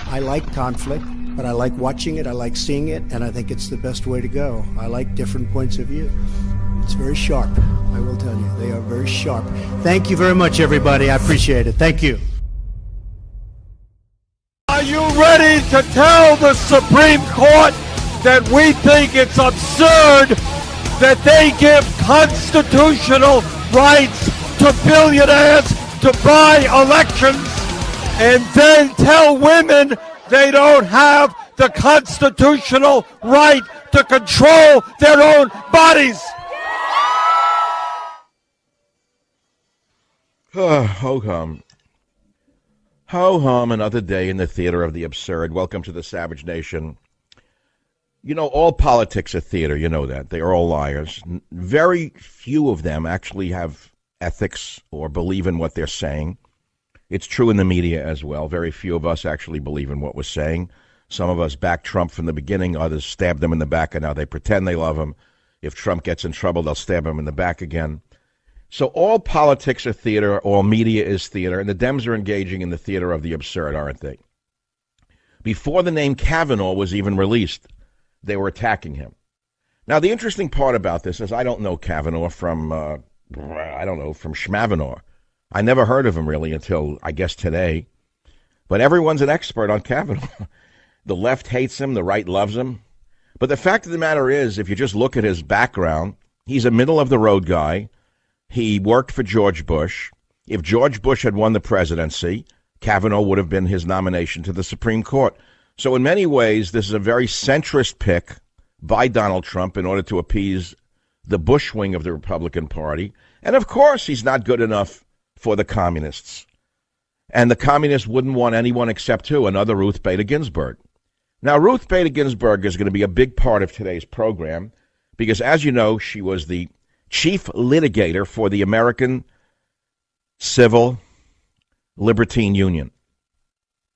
I like conflict, but I like watching it, I like seeing it, and I think it's the best way to go. I like different points of view. It's very sharp, I will tell you. They are very sharp. Thank you very much, everybody. I appreciate it. Thank you. Are you ready to tell the Supreme Court that we think it's absurd that they give constitutional rights to billionaires to buy elections and then tell women they don't have the constitutional right to control their own bodies? Ho-hum. Ho-hum, another day in the theater of the absurd. Welcome to the Savage Nation. You know, all politics are theater, you know that. They are all liars. Very few of them actually have ethics or believe in what they're saying. It's true in the media as well. Very few of us actually believe in what we're saying. Some of us backed Trump from the beginning. Others stabbed him in the back, and now they pretend they love him. If Trump gets in trouble, they'll stab him in the back again. So all politics are theater, all media is theater, and the Dems are engaging in the theater of the absurd, aren't they? Before the name Kavanaugh was even released, they were attacking him. Now, the interesting part about this is I don't know Kavanaugh from Schmavanaugh. I never heard of him really until, I guess, today. But everyone's an expert on Kavanaugh. The left hates him, the right loves him. But the fact of the matter is, if you just look at his background, he's a middle-of-the-road guy. He worked for George Bush. If George Bush had won the presidency, Kavanaugh would have been his nomination to the Supreme Court. So in many ways, this is a very centrist pick by Donald Trump in order to appease the Bush wing of the Republican Party. And of course, he's not good enough for the communists. And the communists wouldn't want anyone except who? Another Ruth Bader Ginsburg. Now, Ruth Bader Ginsburg is going to be a big part of today's program because, as you know, she was the chief litigator for the American Civil Libertine Union.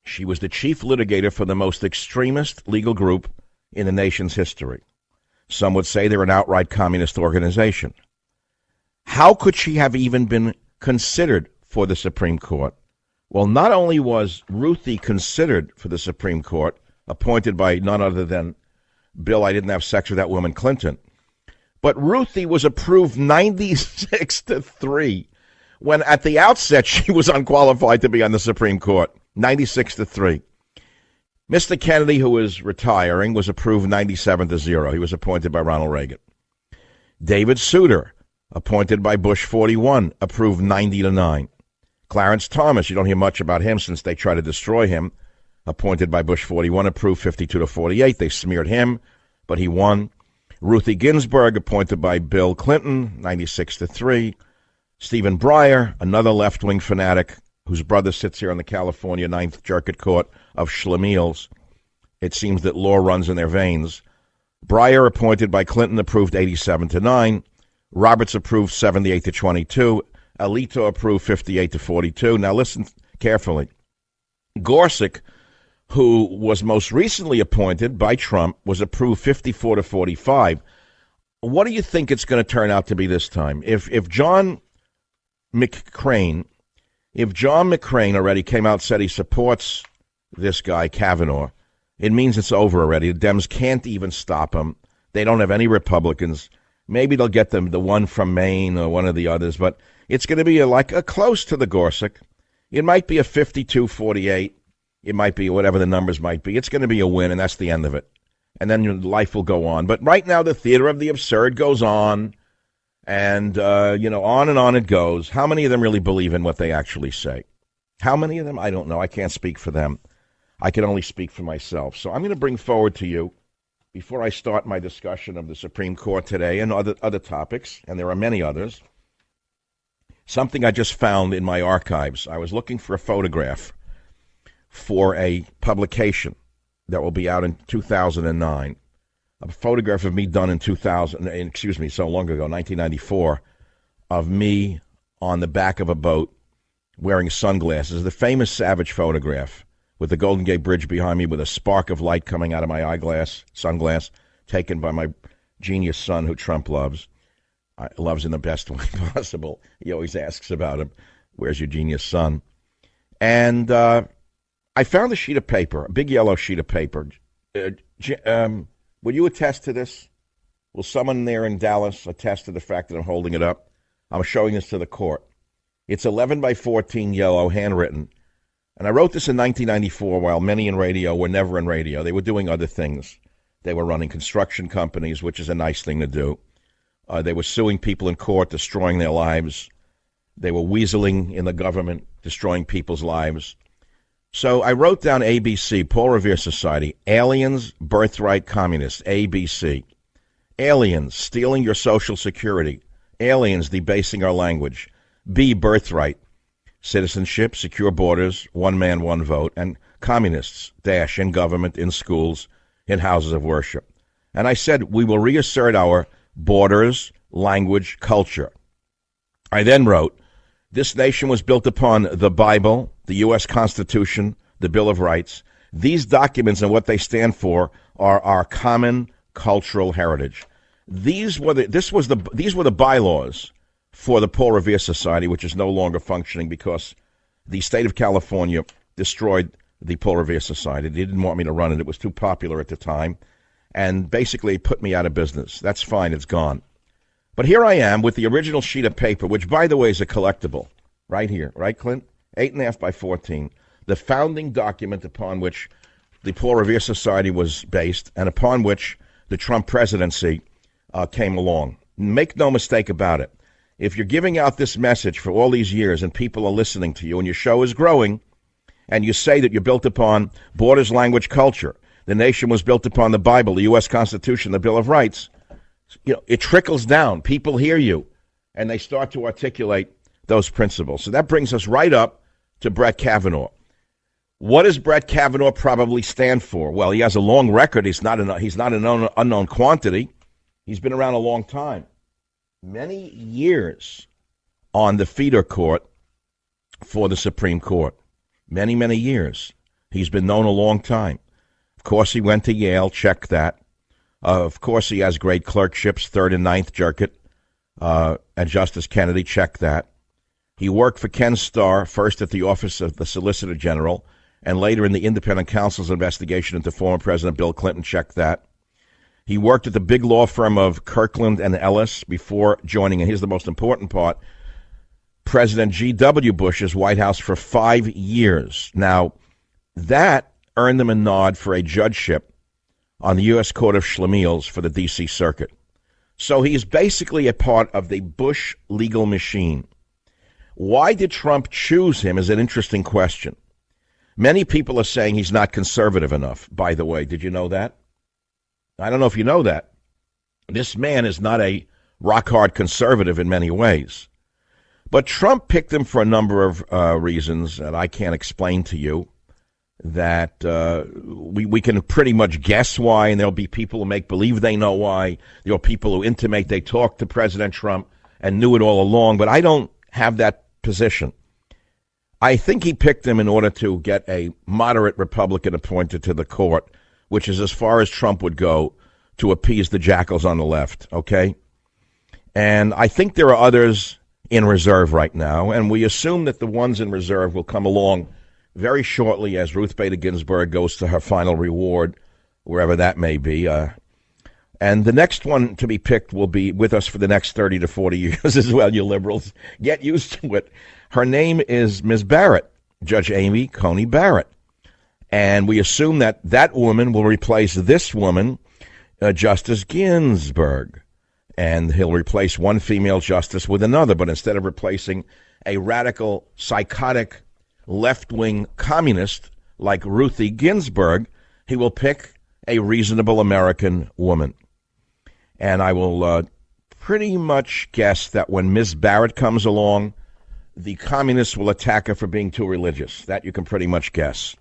She was the chief litigator for the most extremist legal group in the nation's history. Some would say they're an outright communist organization. How could she have even been considered for the Supreme Court? Well, not only was Ruthie considered for the Supreme Court, appointed by none other than Bill, I didn't have sex with that woman, Clinton, but Ruthie was approved 96-3 when at the outset she was unqualified to be on the Supreme Court. 96-3. Mr. Kennedy, who is retiring, was approved 97-0. He was appointed by Ronald Reagan. David Souter, appointed by Bush 41, approved 90-9. Clarence Thomas, you don't hear much about him since they tried to destroy him, appointed by Bush 41, approved 52-48. They smeared him, but he won. Ruthie Ginsburg, appointed by Bill Clinton, 96-3. Stephen Breyer, another left-wing fanatic, whose brother sits here on the California Ninth Circuit Court of Schlemiels. It seems that law runs in their veins. Breyer, appointed by Clinton, approved 87-9. Roberts approved 78-22. Alito approved 58-42. Now listen carefully. Gorsuch, who was most recently appointed by Trump, was approved 54-45. What do you think it's going to turn out to be this time? If John McCain already came out and said he supports this guy, Kavanaugh, it means it's over already. The Dems can't even stop him. They don't have any Republicans. Maybe they'll get them, the one from Maine or one of the others, but it's going to be like a close to the Gorsuch. It might be a 52-48. It might be whatever the numbers might be. It's going to be a win, and that's the end of it. And then your life will go on. But right now, the theater of the absurd goes on. And, on and on it goes. How many of them really believe in what they actually say? How many of them? I don't know. I can't speak for them. I can only speak for myself. So I'm going to bring forward to you, before I start my discussion of the Supreme Court today and other topics, and there are many others, something I just found in my archives. I was looking for a photograph for a publication that will be out in 2009. A photograph of me done in so long ago, 1994, of me on the back of a boat wearing sunglasses. The famous Savage photograph with the Golden Gate Bridge behind me with a spark of light coming out of my sunglass, taken by my genius son who Trump loves. Loves in the best way possible. He always asks about him. Where's your genius son? And I I found a sheet of paper, a big yellow sheet of paper. Will you attest to this? Will someone there in Dallas attest to the fact that I'm holding it up? I'm showing this to the court. It's 11 by 14 yellow, handwritten. And I wrote this in 1994 while many in radio were never in radio. They were doing other things. They were running construction companies, which is a nice thing to do. They were suing people in court, destroying their lives. They were weaseling in the government, destroying people's lives. So I wrote down ABC, Paul Revere Society, aliens, birthright, communists, ABC. Aliens, stealing your Social Security. Aliens, debasing our language. B, birthright, citizenship, secure borders, one man, one vote. And communists, dash, in government, in schools, in houses of worship. And I said, we will reassert our borders, language, culture. I then wrote, this nation was built upon the Bible, the U.S. Constitution, the Bill of Rights. These documents and what they stand for are our common cultural heritage. These were the bylaws for the Paul Revere Society, which is no longer functioning because the state of California destroyed the Paul Revere Society. They didn't want me to run it. It was too popular at the time, and basically put me out of business. That's fine. It's gone. But here I am with the original sheet of paper, which, by the way, is a collectible. Right here. Right, Clint? 8.5 by 14. The founding document upon which the Paul Revere Society was based and upon which the Trump presidency came along. Make no mistake about it. If you're giving out this message for all these years and people are listening to you and your show is growing and you say that you're built upon borders, language, culture, the nation was built upon the Bible, the U.S. Constitution, the Bill of Rights, it trickles down. People hear you, and they start to articulate those principles. So that brings us right up to Brett Kavanaugh. What does Brett Kavanaugh probably stand for? Well, he has a long record. He's not an unknown quantity. He's been around a long time. Many years on the feeder court for the Supreme Court. Many, many years. He's been known a long time. Of course, he went to Yale. Check that. Of course, he has great clerkships, 3rd and 9th Circuit, and Justice Kennedy, check that. He worked for Ken Starr, first at the Office of the Solicitor General, and later in the Independent Counsel's investigation into former President Bill Clinton, check that. He worked at the big law firm of Kirkland and Ellis before joining, and here's the most important part, President G.W. Bush's White House for 5 years. Now, that earned him a nod for a judgeship on the U.S. Court of Schlemiels for the D.C. Circuit. So he's basically a part of the Bush legal machine. Why did Trump choose him is an interesting question. Many people are saying he's not conservative enough, by the way. Did you know that? I don't know if you know that. This man is not a rock-hard conservative in many ways. But Trump picked him for a number of reasons that I can't explain to you, that we can pretty much guess why, and there'll be people who make believe they know why. There are people who intimate they talked to President Trump and knew it all along, but I don't have that position. I think he picked him in order to get a moderate Republican appointed to the court, which is as far as Trump would go to appease the jackals on the left, okay? And I think there are others in reserve right now, and we assume that the ones in reserve will come along very shortly as Ruth Bader Ginsburg goes to her final reward, wherever that may be. And the next one to be picked will be with us for the next 30 to 40 years as well, you liberals. Get used to it. Her name is Ms. Barrett, Judge Amy Coney Barrett. And we assume that that woman will replace this woman, Justice Ginsburg. And he'll replace one female justice with another. But instead of replacing a radical, psychotic, left-wing communist like Ruthie Ginsburg, he will pick a reasonable American woman. And I will pretty much guess that when Ms. Barrett comes along, the communists will attack her for being too religious. That you can pretty much guess.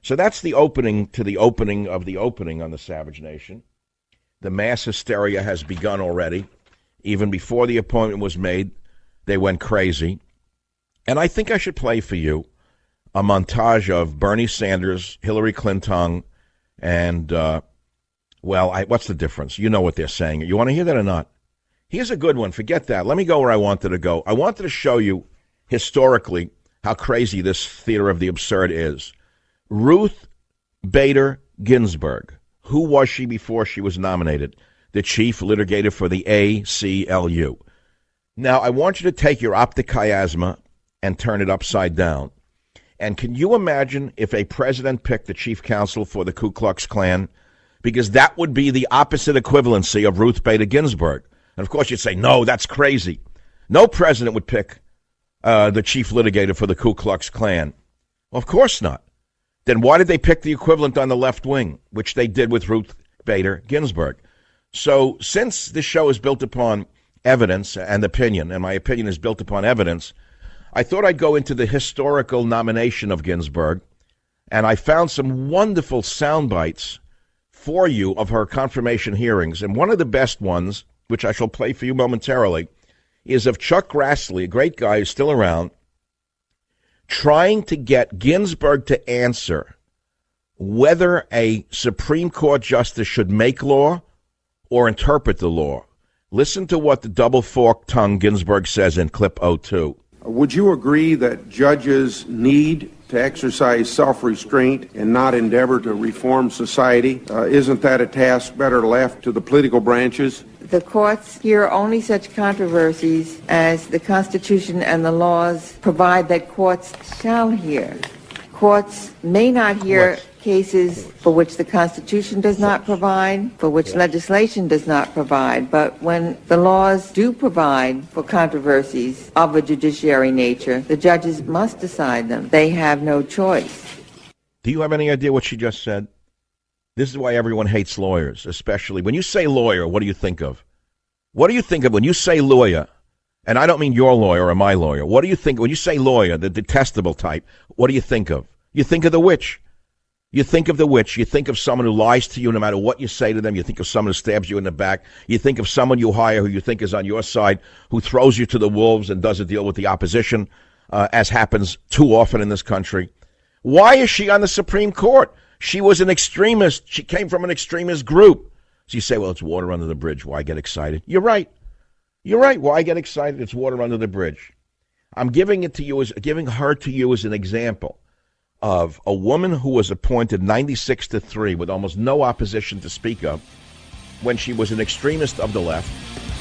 So that's the opening to the opening of the opening on the Savage Nation. The mass hysteria has begun already. Even before the appointment was made, they went crazy. And I think I should play for you a montage of Bernie Sanders, Hillary Clinton, and, what's the difference? You know what they're saying. You want to hear that or not? Here's a good one. Forget that. Let me go where I wanted to go. I wanted to show you historically how crazy this theater of the absurd is. Ruth Bader Ginsburg. Who was she before she was nominated? The chief litigator for the ACLU. Now, I want you to take your optic chiasma and turn it upside down. And can you imagine if a president picked the chief counsel for the Ku Klux Klan? Because that would be the opposite equivalency of Ruth Bader Ginsburg. And of course, you'd say, no, that's crazy. No president would pick the chief litigator for the Ku Klux Klan. Well, of course not. Then why did they pick the equivalent on the left wing, which they did with Ruth Bader Ginsburg? So since this show is built upon evidence and opinion, and my opinion is built upon evidence, I thought I'd go into the historical nomination of Ginsburg, and I found some wonderful sound bites for you of her confirmation hearings. And one of the best ones, which I shall play for you momentarily, is of Chuck Grassley, a great guy who's still around, trying to get Ginsburg to answer whether a Supreme Court justice should make law or interpret the law. Listen to what the double-forked tongue Ginsburg says in clip 02. Would you agree that judges need to exercise self-restraint and not endeavor to reform society? Isn't that a task better left to the political branches? The courts hear only such controversies as the Constitution and the laws provide that courts shall hear. Courts may not hear cases for which the Constitution does not provide, for which legislation does not provide, but when the laws do provide for controversies of a judiciary nature, the judges must decide them. They have no choice. Do you have any idea what she just said? This is why everyone hates lawyers, especially when you say lawyer, what do you think of? What do you think of when you say lawyer? And I don't mean your lawyer or my lawyer. What do you think when you say lawyer, the detestable type? What do you think of? You think of the witch. You think of the witch. You think of someone who lies to you no matter what you say to them. You think of someone who stabs you in the back. You think of someone you hire who you think is on your side, who throws you to the wolves and does a deal with the opposition, as happens too often in this country. Why is she on the Supreme Court? She was an extremist. She came from an extremist group. So you say, well, it's water under the bridge. Why get excited? You're right. You're right. Why get excited? It's water under the bridge. I'm giving her to you as an example of a woman who was appointed 96-3 with almost no opposition to speak of when she was an extremist of the left,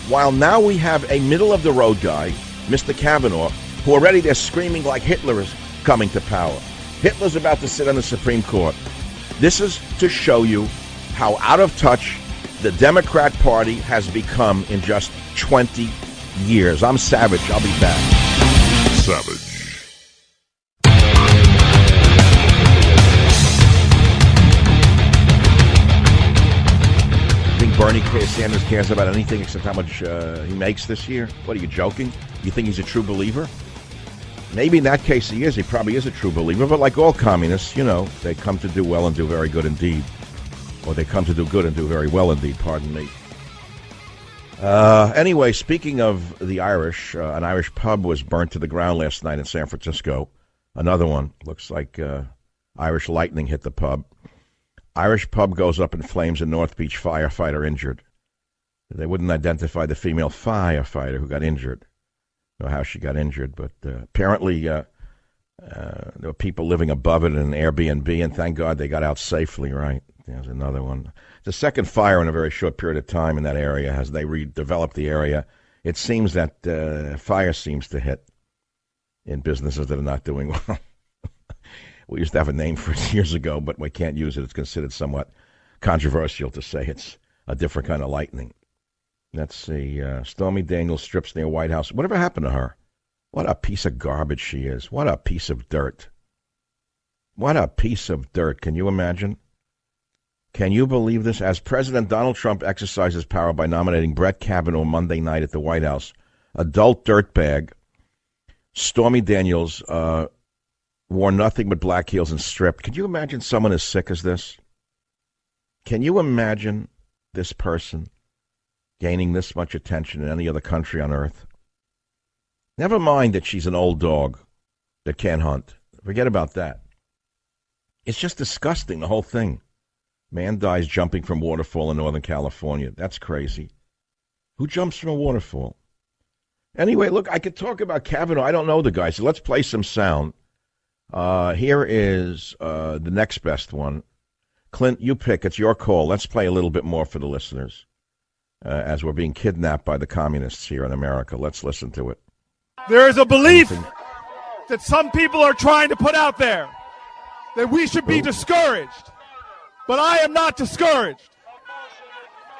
while now we have a middle-of-the-road guy, Mr. Kavanaugh, who already they're screaming like Hitler is coming to power. Hitler's about to sit on the Supreme Court. This is to show you how out of touch the Democrat Party has become in just 20 years. I'm Savage. I'll be back. Savage. Think Bernie Sanders cares about anything except how much he makes this year? What, are you joking? You think he's a true believer? Maybe in that case he is. He probably is a true believer. But like all communists, you know, they come to do well and do very good indeed. Or they come to do good and do very well indeed, pardon me. Anyway, speaking of the Irish, an Irish pub was burnt to the ground last night in San Francisco. Another one. Looks like Irish lightning hit the pub. Irish pub goes up in flames in North Beach, firefighter injured. They wouldn't identify the female firefighter who got injured. I don't know how she got injured, but apparently there were people living above it in an Airbnb, and thank God they got out safely, right? There's another one. The second fire in a very short period of time in that area as they redeveloped the area. It seems that fire seems to hit in businesses that are not doing well. We used to have a name for it years ago, but we can't use it. It's considered somewhat controversial to say it's a different kind of lightning. Let's see. Stormy Daniels strips near White House. Whatever happened to her? What a piece of garbage she is. What a piece of dirt. What a piece of dirt. Can you imagine? Can you believe this? As President Donald Trump exercises power by nominating Brett Kavanaugh Monday night at the White House, adult dirtbag Stormy Daniels wore nothing but black heels and stripped. Could you imagine someone as sick as this? Can you imagine this person gaining this much attention in any other country on earth? Never mind that she's an old dog that can't hunt. Forget about that. It's just disgusting, the whole thing. Man dies jumping from waterfall in Northern California. That's crazy. Who jumps from a waterfall? Anyway, look, I could talk about Kavanaugh. I don't know the guy, so let's play some sound. Here is the next best one. Clint, you pick. It's your call. Let's play a little bit more for the listeners as we're being kidnapped by the communists here in America. Let's listen to it. There is a belief that some people are trying to put out there that we should be discouraged. But I am not discouraged.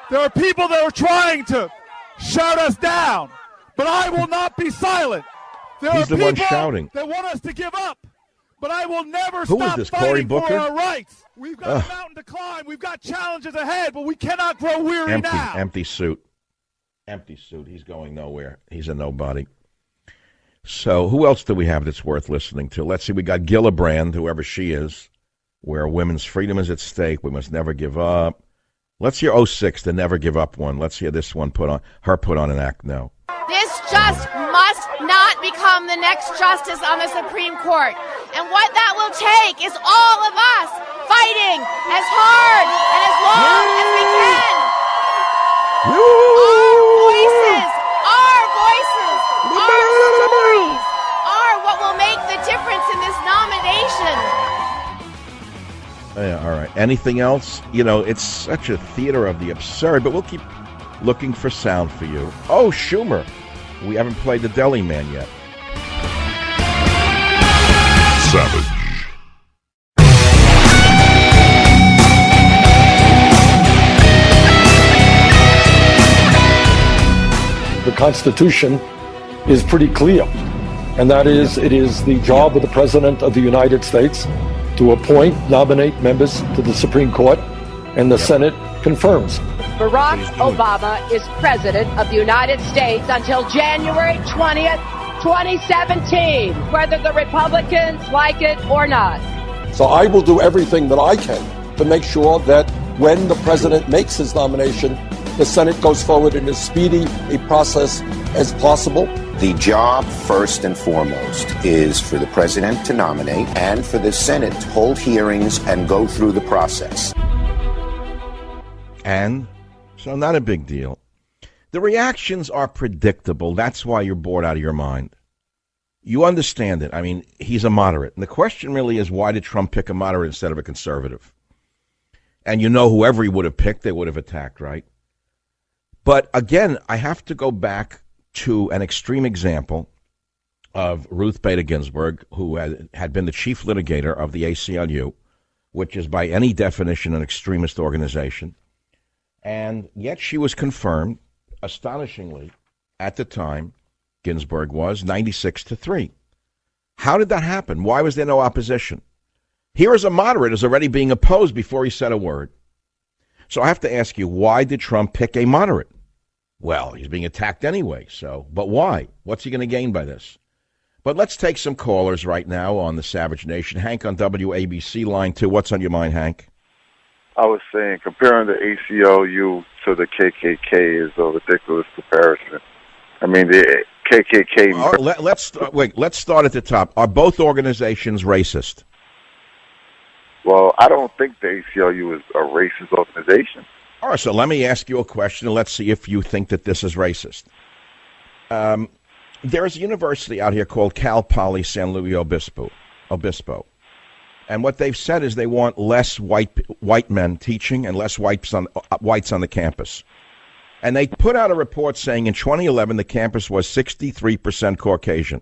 There are people that are trying to shout us down, but I will not be silent. There He's are the people one shouting. that want us to give up, but I will never Who is stop this, Cory fighting for Booker? our rights. We've got a mountain to climb. We've got challenges ahead, but we cannot grow weary now. Empty suit. Empty suit. He's going nowhere. He's a nobody. So who else do we have that's worth listening to? Let's see. We got Gillibrand, whoever she is, where women's freedom is at stake. We must never give up. Let's hear 06, the Never Give Up one. Let's hear this one put on an act now. This just must not become the next justice on the Supreme Court. And what that will take is all of us fighting as hard and as long as we can. Our voices, our stories are what will make the difference in this nomination. Yeah, all right. Anything else? You know, it's such a theater of the absurd, but we'll keep looking for sound for you. Oh, Schumer. We haven't played the Deli Man yet. Savage. The Constitution is pretty clear, and that is, it is the job of the President of the United States to appoint, nominate members to the Supreme Court, and the Senate confirms. Barack Obama is President of the United States until January 20th, 2017, whether the Republicans like it or not. So I will do everything that I can to make sure that when the President makes his nomination, the Senate goes forward in as speedy a process as possible. The job, first and foremost, is for the President to nominate and for the Senate to hold hearings and go through the process. And so not a big deal. The reactions are predictable. That's why you're bored out of your mind. You understand it. I mean, he's a moderate. And the question really is, why did Trump pick a moderate instead of a conservative? And you know, whoever he would have picked, they would have attacked, right? But again, I have to go back to an extreme example of Ruth Bader Ginsburg, who had been the chief litigator of the ACLU, which is by any definition an extremist organization. And yet she was confirmed, astonishingly, at the time, Ginsburg was 96-3. How did that happen? Why was there no opposition? Here is a moderate is already being opposed before he said a word. So I have to ask you, why did Trump pick a moderate? Well, he's being attacked anyway, but why? What's he going to gain by this? But let's take some callers right now on the Savage Nation. Hank on WABC line 2. What's on your mind, Hank? I was saying, comparing the ACLU to the KKK is a ridiculous comparison. I mean, the KKK... Let's start at the top. Are both organizations racist? Well, I don't think the ACLU is a racist organization. All right, so let me ask you a question, and let's see if you think that this is racist. There's a university out here called Cal Poly San Luis Obispo. And what they've said is they want less white men teaching and less whites on the campus. And they put out a report saying in 2011 the campus was 63% Caucasian.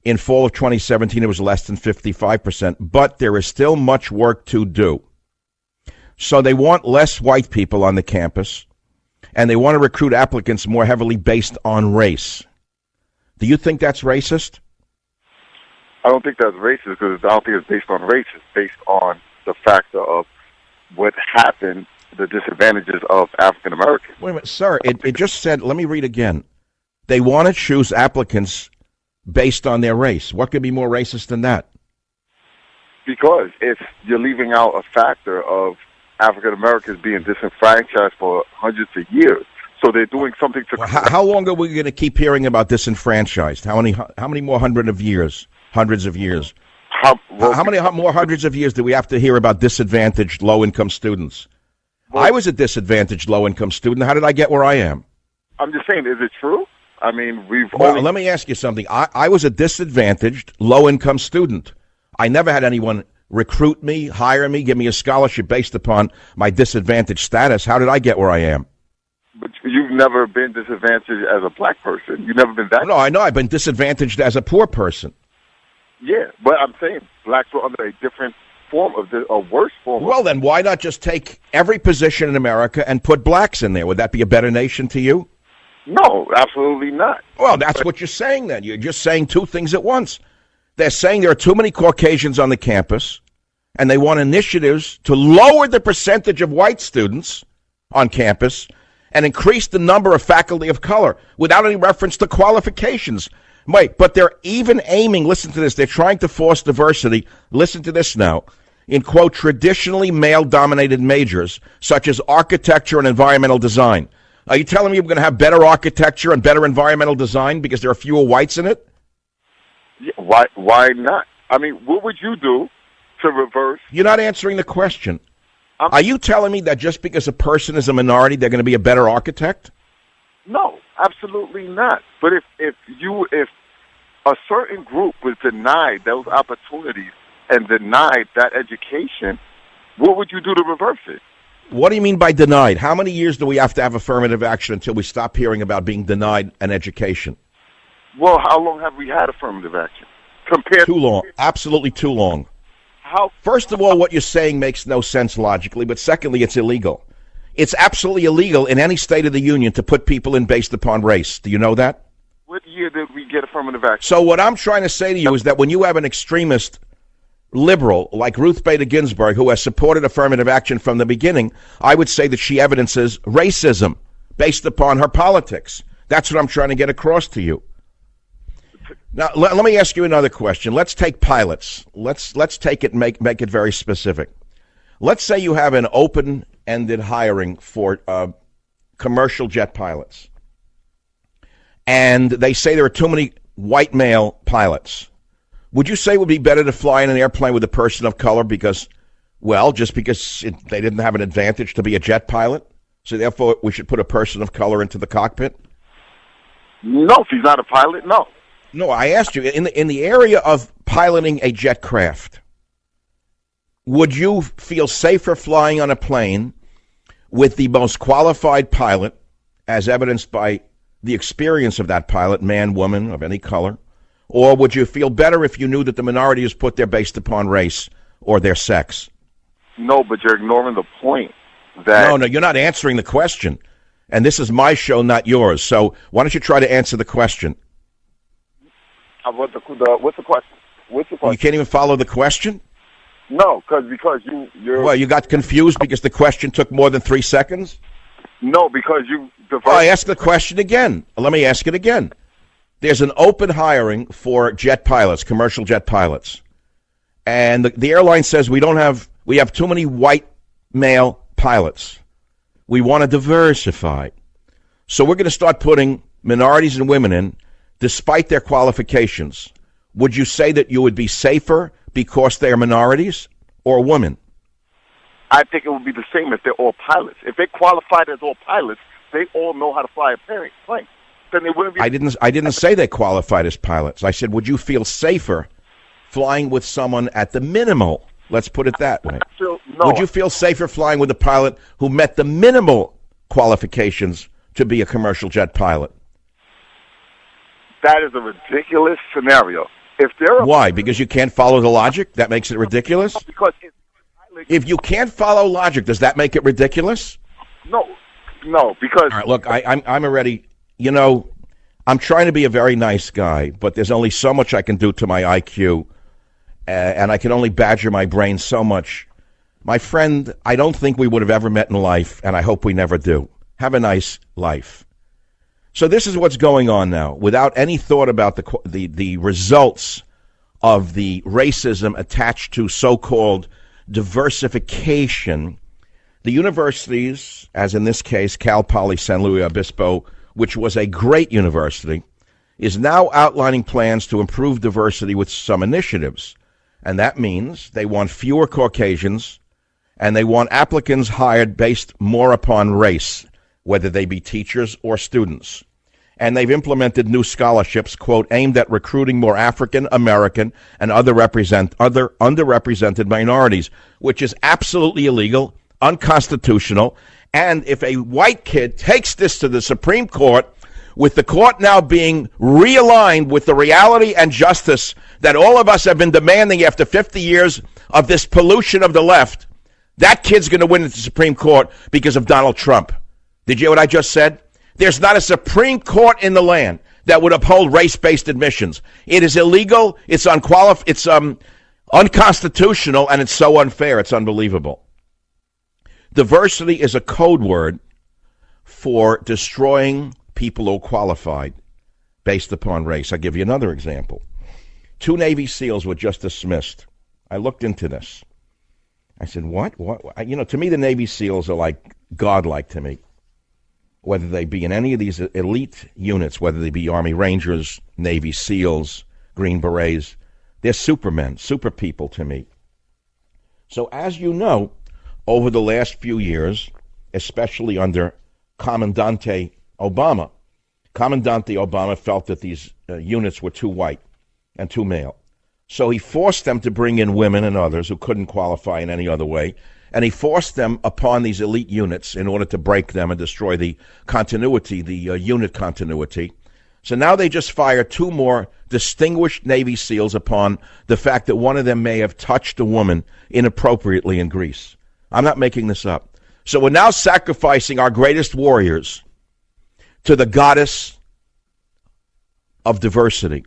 In fall of 2017 it was less than 55%, but there is still much work to do. So they want less white people on the campus, and they want to recruit applicants more heavily based on race. Do you think that's racist? I don't think that's racist because I don't think it's based on race. It's based on the factor of what happened, the disadvantages of African Americans. Wait a minute, sir. It just said, let me read again. They want to choose applicants based on their race. What could be more racist than that? Because if you're leaving out a factor of African Americans being disenfranchised for hundreds of years. So they're doing something to... How long are we going to keep hearing about disenfranchised? How many more hundreds of years? How many more hundreds of years do we have to hear about disadvantaged low-income students? Well, I was a disadvantaged low-income student. How did I get where I am? I'm just saying, is it true? I mean, let me ask you something. I was a disadvantaged low-income student. I never had anyone recruit me, hire me, give me a scholarship based upon my disadvantaged status. How did I get where I am? But you've never been disadvantaged as a black person. You've never been that. No, I know. I've been disadvantaged as a poor person. Yeah, but I'm saying blacks were under a different form of a worse form. Well, then why not just take every position in America and put blacks in there? Would that be a better nation to you? No, absolutely not. Well, that's what you're saying then. You're just saying two things at once. They're saying there are too many Caucasians on the campus, and they want initiatives to lower the percentage of white students on campus and increase the number of faculty of color without any reference to qualifications. Wait, but they're even aiming, listen to this, they're trying to force diversity, listen to this now, in, quote, traditionally male-dominated majors, such as architecture and environmental design. Are you telling me we're going to have better architecture and better environmental design because there are fewer whites in it? Yeah, why not? I mean, what would you do to reverse? You're not answering the question. Are you telling me that just because a person is a minority, they're going to be a better architect? No, absolutely not. But if a certain group was denied those opportunities and denied that education, what would you do to reverse it? What do you mean by denied? How many years do we have to have affirmative action until we stop hearing about being denied an education? Well, how long have we had affirmative action? Too long. Absolutely too long. First of all, what you're saying makes no sense logically, but secondly, it's illegal. It's absolutely illegal in any state of the union to put people in based upon race. Do you know that? What year did we get affirmative action? So what I'm trying to say to you is that when you have an extremist liberal like Ruth Bader Ginsburg, who has supported affirmative action from the beginning, I would say that she evidences racism based upon her politics. That's what I'm trying to get across to you. Now, let me ask you another question. Let's take pilots. Let's take it, make it very specific. Let's say you have an open-ended hiring for commercial jet pilots, and they say there are too many white male pilots. Would you say it would be better to fly in an airplane with a person of color because, well, just because they didn't have an advantage to be a jet pilot, so therefore we should put a person of color into the cockpit? No, if he's not a pilot, no. No, I asked you, in the area of piloting a jet craft, would you feel safer flying on a plane with the most qualified pilot, as evidenced by the experience of that pilot, man, woman, of any color? Or would you feel better if you knew that the minority is put there based upon race or their sex? No, but you're ignoring the point that... No, you're not answering the question. And this is my show, not yours. So why don't you try to answer the question? What's the question? What's the question? You can't even follow the question? No, because you're... Well, you got confused because the question took more than 3 seconds? No, because you... Well, I asked the question again. Let me ask it again. There's an open hiring for jet pilots, commercial jet pilots. And the airline says we have too many white male pilots. We want to diversify. So we're going to start putting minorities and women in, despite their qualifications. Would you say that you would be safer because they are minorities or women? I think it would be the same if they're all pilots. If they qualified as all pilots, they all know how to fly a plane. Then they wouldn't be... I didn't say they qualified as pilots. I said, would you feel safer flying with someone at the minimal? Let's put it that way. No. Would you feel safer flying with a pilot who met the minimal qualifications to be a commercial jet pilot? That is a ridiculous scenario. Why? Because you can't follow the logic? That makes it ridiculous? Because if you can't follow logic, does that make it ridiculous? No, because... All right, look, I'm already... You know, I'm trying to be a very nice guy, but there's only so much I can do to my IQ, and I can only badger my brain so much. My friend, I don't think we would have ever met in life, and I hope we never do. Have a nice life. So this is what's going on now, without any thought about the results of the racism attached to so-called diversification. The universities, as in this case, Cal Poly San Luis Obispo, which was a great university, is now outlining plans to improve diversity with some initiatives. And that means they want fewer Caucasians, and they want applicants hired based more upon race, whether they be teachers or students. and they've implemented new scholarships, quote, aimed at recruiting more African American and other underrepresented minorities, which is absolutely illegal, unconstitutional. And if a white kid takes this to the Supreme Court, with the court now being realigned with the reality and justice that all of us have been demanding after 50 years of this pollution of the left, that kid's going to win at the Supreme Court because of Donald Trump. Did you hear what I just said? There's not a Supreme Court in the land that would uphold race-based admissions. It is illegal, it's unconstitutional, and it's so unfair, it's unbelievable. Diversity is a code word for destroying people who are qualified based upon race. I'll give you another example. 2 Navy SEALs were just dismissed. I looked into this. I said, what? You know, to me, the Navy SEALs are like godlike to me. Whether they be in any of these elite units, whether they be Army Rangers, Navy SEALs, Green Berets, they're supermen, super people to me. So as you know, over the last few years, especially under Commandante Obama felt that these units were too white and too male. So he forced them to bring in women and others who couldn't qualify in any other way, and he forced them upon these elite units in order to break them and destroy the continuity, the unit continuity. So now they just fired 2 more distinguished Navy SEALs upon the fact that one of them may have touched a woman inappropriately in Greece. I'm not making this up. So we're now sacrificing our greatest warriors to the goddess of diversity.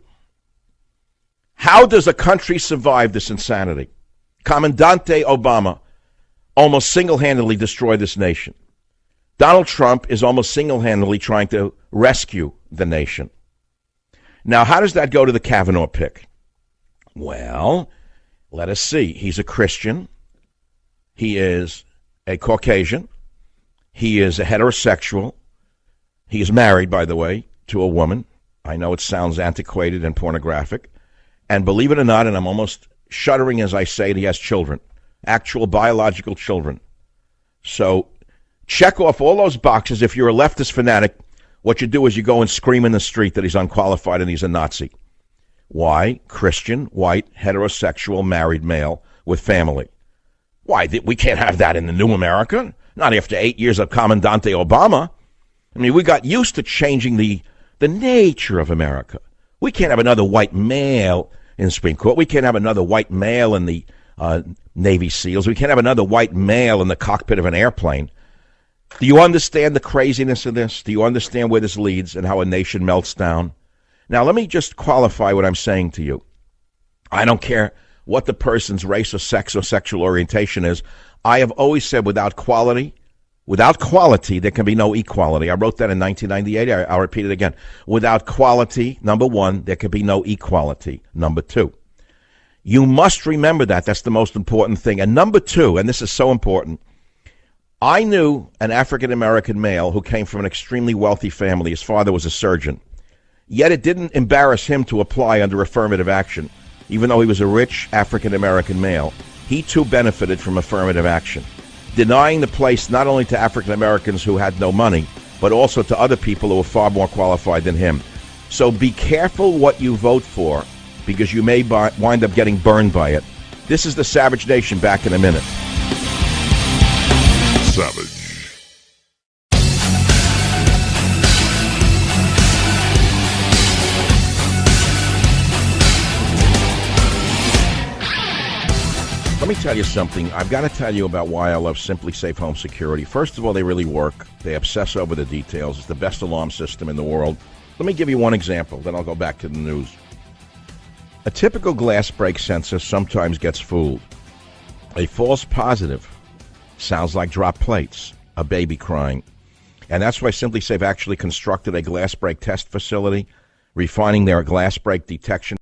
How does a country survive this insanity? Commandante Obama almost single-handedly destroyed this nation. Donald Trump is almost single-handedly trying to rescue the nation. Now, how does that go to the Kavanaugh pick? Well, let us see. He's a Christian. He is a Caucasian. He is a heterosexual. He is married, by the way, to a woman. I know it sounds antiquated and pornographic. And believe it or not, and I'm almost shuddering as I say it, he has children, actual biological children. So check off all those boxes. If you're a leftist fanatic, what you do is you go and scream in the street that he's unqualified and he's a Nazi. Why? Christian, white, heterosexual, married male with family. Why? We can't have that in the new America. Not after 8 years of Commandante Obama. I mean, we got used to changing the nature of America. We can't have another white male in the Supreme Court. We can't have another white male in the Navy SEALs. We can't have another white male in the cockpit of an airplane. Do you understand the craziness of this? Do you understand where this leads and how a nation melts down? Now, let me just qualify what I'm saying to you. I don't care what the person's race or sex or sexual orientation is. I have always said without quality, there can be no equality. I wrote that in 1998. I'll repeat it again. Without quality, number one, there can be no equality. Number two, you must remember that. That's the most important thing. And number two, and this is so important, I knew an African-American male who came from an extremely wealthy family. His father was a surgeon. Yet it didn't embarrass him to apply under affirmative action. Even though he was a rich African-American male, he too benefited from affirmative action, denying the place not only to African-Americans who had no money, but also to other people who were far more qualified than him. So be careful what you vote for, because you may wind up getting burned by it. This is the Savage Nation, back in a minute. Savage. Let me tell you something. I've got to tell you about why I love Simply Safe Home Security. First of all, they really work. They obsess over the details. It's the best alarm system in the world. Let me give you one example, then I'll go back to the news. A typical glass break sensor sometimes gets fooled. A false positive sounds like drop plates, a baby crying. And that's why Simply Safe actually constructed a glass break test facility, refining their glass break detection